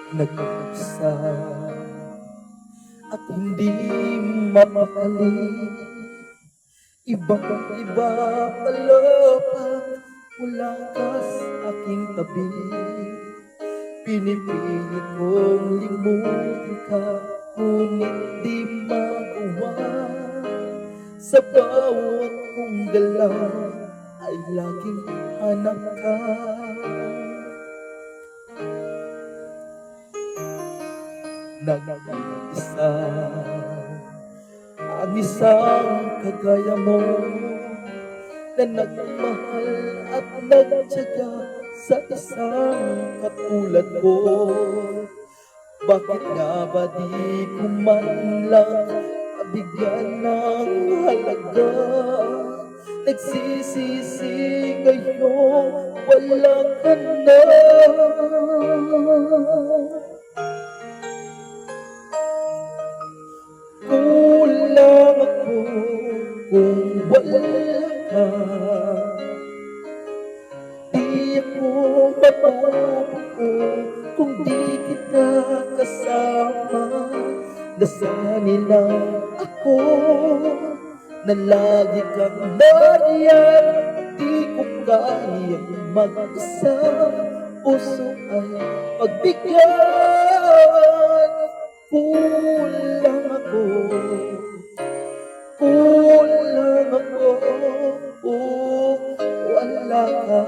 nag-isa at hindi mapakali. Ibang-iba pala pag wala ka sa aking tabi. Pinipilit kong limutin ka, ngunit di magawa. Sa bawat kong galaw ay laging hanap ka. Nag-isa ang isang kagaya mo, na nagmahal at nagtyaga sa isang katulad ko. Bakit nga ba di ko man lang mabigyan ng halaga? Nagsisisi ngayon, wala ka na. Kulang ako kung wala ka. Di ako mabubuo kung di kita kasama. Nasanay na ako na lagi kang nariyan. Di ko kayang mag-isa, puso ay pagbigyan. Kulang ako, kulang ako, wala ka.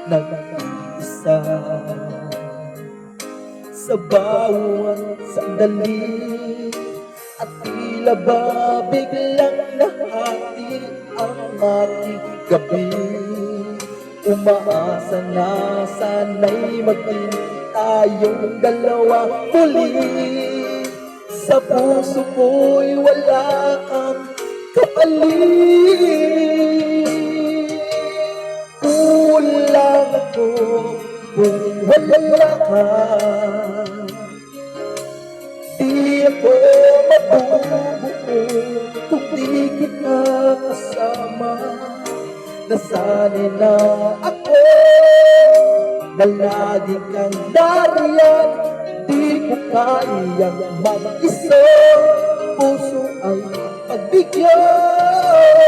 Nag-isa sa bawat sandali, at tila ba biglang nahati ang ating gabi. Umaasa na sana'y maging tayong dalawa muli. Sa puso ko'y wala kang kapalit. Kulang ako kung wala ka. Di ako mabubuo kung di kita kasama. Nasanay na ako na lagi kang dariyan. Di ko kayang mag-isa, puso ay pagbigyan.